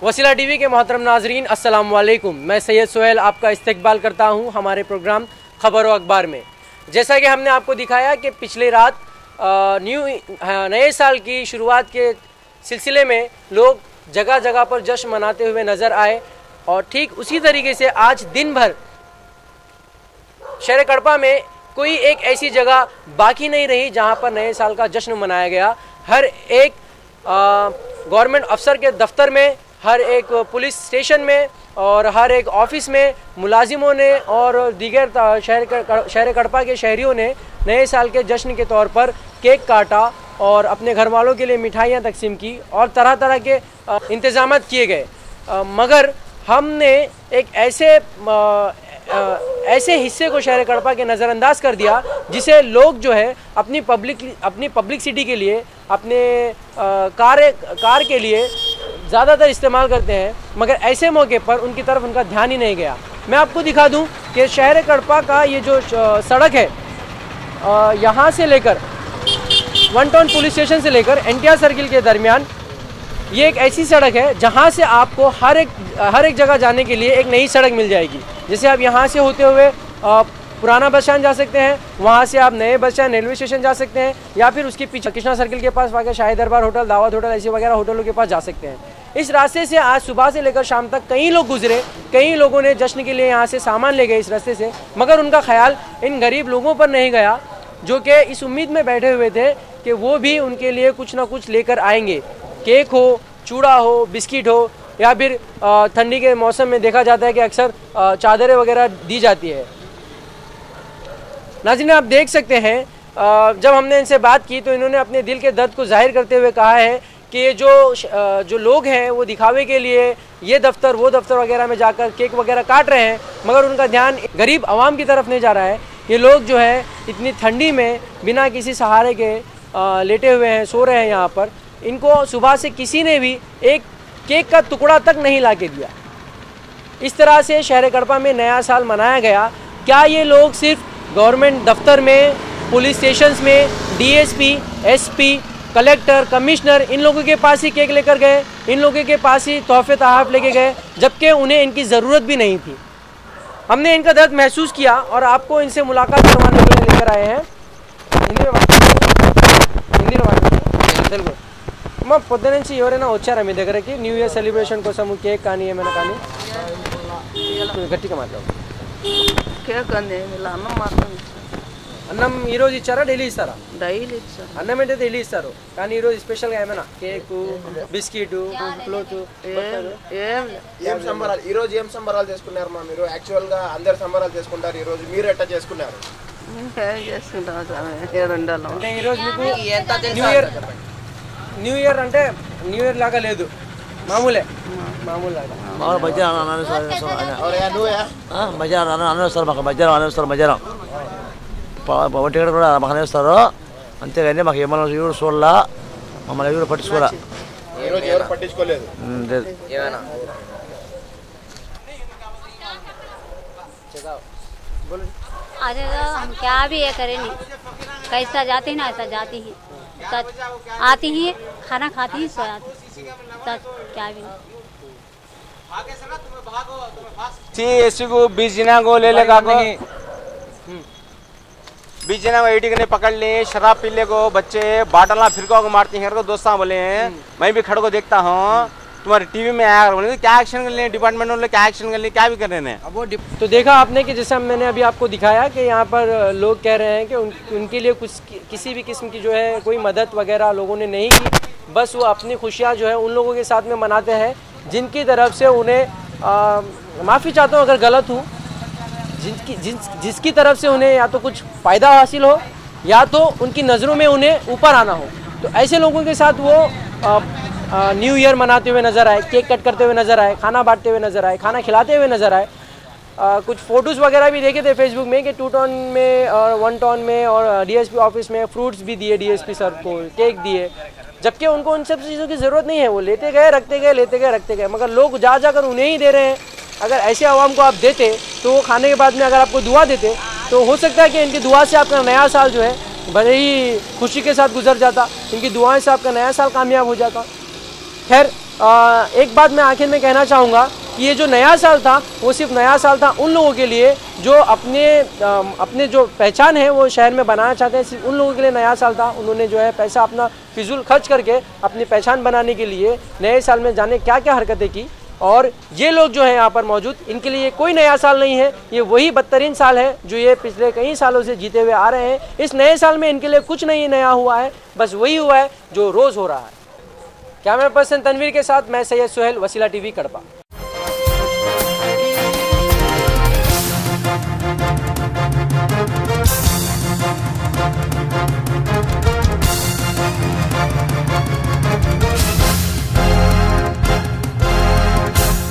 वसीला टीवी के मोहतरम नाजरीन, अस्सलाम वालेकुम। मैं सैयद सोहेल आपका इस्तकबाल करता हूं हमारे प्रोग्राम खबर व अखबार में। जैसा कि हमने आपको दिखाया कि पिछले रात नए साल की शुरुआत के सिलसिले में लोग जगह जगह पर जश्न मनाते हुए नज़र आए और ठीक उसी तरीके से आज दिन भर शहर कड़पा में कोई एक ऐसी जगह बाकी नहीं रही जहां पर नए साल का जश्न मनाया गया। हर एक गवर्नमेंट अफसर के दफ्तर में, हर एक पुलिस स्टेशन में और हर एक ऑफिस में मुलाजिमों ने और दीगर शहर कड़पा के शहरियों ने नए साल के जश्न के तौर पर केक काटा और अपने घर वालों के लिए मिठाइयाँ तकसीम की और तरह तरह के इंतज़ाम किए गए। मगर हमने एक ऐसे हिस्से को शहर कड़पा के नज़रअंदाज कर दिया जिसे लोग जो है अपनी पब्लिसिटी के लिए, अपने कार के लिए ज़्यादातर इस्तेमाल करते हैं, मगर ऐसे मौके पर उनकी तरफ उनका ध्यान ही नहीं गया। मैं आपको दिखा दूं कि शहर कड़पा का ये जो सड़क है, यहाँ से लेकर वन टाउन पुलिस स्टेशन से लेकर NTR सर्किल के दरमियान ये एक ऐसी सड़क है जहाँ से आपको हर एक जगह जाने के लिए एक नई सड़क मिल जाएगी। जैसे आप यहाँ से होते हुए पुराना बस स्टैंड जा सकते हैं, वहाँ से आप नए बस स्टैंड रेलवे स्टेशन जा सकते हैं, या फिर उसके पीछे कृष्णा सर्किल के पास वाक़ शाही दरबार होटल, दावत होटल, ऐसे वगैरह होटलों के पास जा सकते हैं। इस रास्ते से आज सुबह से लेकर शाम तक कई लोग गुजरे, कई लोगों ने जश्न के लिए यहाँ से सामान ले गए इस रास्ते से, मगर उनका ख्याल इन गरीब लोगों पर नहीं गया जो कि इस उम्मीद में बैठे हुए थे कि वो भी उनके लिए कुछ ना कुछ लेकर आएंगे। केक हो, चूड़ा हो, बिस्किट हो, या फिर ठंडी के मौसम में देखा जाता है कि अक्सर चादरें वगैरह दी जाती है। नाज़रीन, आप देख सकते हैं जब हमने इनसे बात की तो इन्होंने अपने दिल के दर्द को जाहिर करते हुए कहा है कि ये जो लोग हैं वो दिखावे के लिए ये दफ्तर वो दफ्तर वगैरह में जाकर केक वगैरह काट रहे हैं, मगर उनका ध्यान गरीब आवाम की तरफ नहीं जा रहा है। ये लोग जो है इतनी ठंडी में बिना किसी सहारे के लेटे हुए हैं, सो रहे हैं यहाँ पर। इनको सुबह से किसी ने भी एक केक का टुकड़ा तक नहीं ला के दिया। इस तरह से शहर कड़पा में नया साल मनाया गया। क्या ये लोग सिर्फ गवर्नमेंट दफ्तर में, पुलिस स्टेशंस में DSP, SP, कलेक्टर, कमिश्नर, इन लोगों के पास ही केक लेकर गए, इन लोगों के पास ही तोहफे तोहफ़ लेके गए, जबकि उन्हें इनकी ज़रूरत भी नहीं थी? हमने इनका दर्द महसूस किया और आपको इनसे मुलाकात करवाने के लिए लेकर आए हैं। हिंदी మా పొద్దు నుంచి ఎవరైనా వచ్చారా మీ దగ్గరకి న్యూ ఇయర్ సెలబ్రేషన్ కోసం కేక్ కానీ ఏమైనా కానీ? గట్టిగా మాట్లాడు. కేక్ అండి ఇలా అన్నం మాత్రం అన్నం ఈరోజు ఇచ్చారా, డైలీ ఇస్తారా? డైలీ ఇస్తారు. అన్నం అంటే డైలీ ఇస్తారు, కానీ ఈరోజు స్పెషల్గా ఏమైనా కేకు, బిస్కెట్, క్లోత్ ఏం సంబరాలు ఈరోజు ఏం సంబరాలు చేసుకున్నారు మా మీరు? యాక్చువల్గా అందరు సంబరాలు చేసుకుంటారు, ఈరోజు మీరు ఎట్లా చేసుకున్నారు? అంటే ఈరోజు మీకు న్యూ ఇయర్ అంటే న్యూ ఇయర్ లాగా లేదు, మామూలే మామూలుగా మధ్యాహ్నం అనేస్తారు, మాకు మధ్యాహ్నం అనేస్తారు, మధ్యాహ్నం ఒంటిగడ కూడా మాకు అనేస్తారు. అంతేగాని మాకు ఏమన్నా ఎవరు చూడాల, మమ్మల్ని ఎవరు పట్టించుకోలే. अरे हम क्या भी ये करें, नहीं कैसा जाते हैं ना ऐसा जाती ही, आती ही खाना खाती ही सो आती, क्या भी नहीं। को 20 जना को ले लेगा, 20 जना को 80 ने पकड़ लिए, शराब पी ले को बच्चे बाटला फिरका को मारते हैं। दोस्ता बोले हैं, मैं भी खड़े को देखता हूँ, तुम्हारे टीवी में आया, बोले क्या एक्शन कर लिए डिपार्टमेंट वाले, क्या एक्शन कर लिए, क्या भी कर रहे हैं। अब वो तो देखा आपने कि जैसा मैंने अभी आपको दिखाया कि यहाँ पर लोग कह रहे हैं कि उनके लिए कुछ किसी भी किस्म की जो है कोई मदद वगैरह लोगों ने नहीं की, बस वो अपनी खुशियाँ जो है उन लोगों के साथ में मनाते हैं जिनकी तरफ से उन्हें माफ़ी चाहता हूँ अगर गलत हूँ, जिसकी तरफ से उन्हें या तो कुछ फ़ायदा हासिल हो या तो उनकी नज़रों में उन्हें ऊपर आना हो। तो ऐसे लोगों के साथ वो न्यू ईयर मनाते हुए नज़र आए, केक कट करते हुए नज़र आए, खाना बांटते हुए नज़र आए, खाना खिलाते हुए नज़र आए। कुछ फ़ोटोज़ वगैरह भी देखे थे फेसबुक में कि 2 टाउन में और 1 टाउन में और DSP ऑफिस में फ्रूट्स भी दिए DSP सर को, केक दिए, जबकि उनको उन सब चीज़ों की ज़रूरत नहीं है। वो लेते गए, रखते गए, लेते गए, रखते गए, मगर लोग जा जाकर उन्हें ही दे रहे हैं। अगर ऐसे आवाम को आप देते तो वो खाने के बाद में अगर आपको दुआ देते तो हो सकता है कि इनकी दुआ से आपका नया साल जो है बड़े ही खुशी के साथ गुजर जाता, इनकी दुआएं से आपका नया साल कामयाब हो जाता। खैर, एक बात मैं आखिर में कहना चाहूँगा कि ये जो नया साल था वो सिर्फ नया साल था उन लोगों के लिए जो अपने जो पहचान है वो शहर में बनाना चाहते हैं। सिर्फ उन लोगों के लिए नया साल था। उन्होंने जो है पैसा अपना फिजूल खर्च करके अपनी पहचान बनाने के लिए नए साल में जाने क्या क्या हरकतें की। और ये लोग जो है यहाँ पर मौजूद, इनके लिए कोई नया साल नहीं है, ये वही बदतरीन साल है जो ये पिछले कई सालों से जीते हुए आ रहे हैं। इस नए साल में इनके लिए कुछ नहीं नया हुआ है, बस वही हुआ है जो रोज़ हो रहा है। कैमरा पर्सन तनवीर के साथ मैं सैयद सुहेल, वसीला टीवी, कड़पा।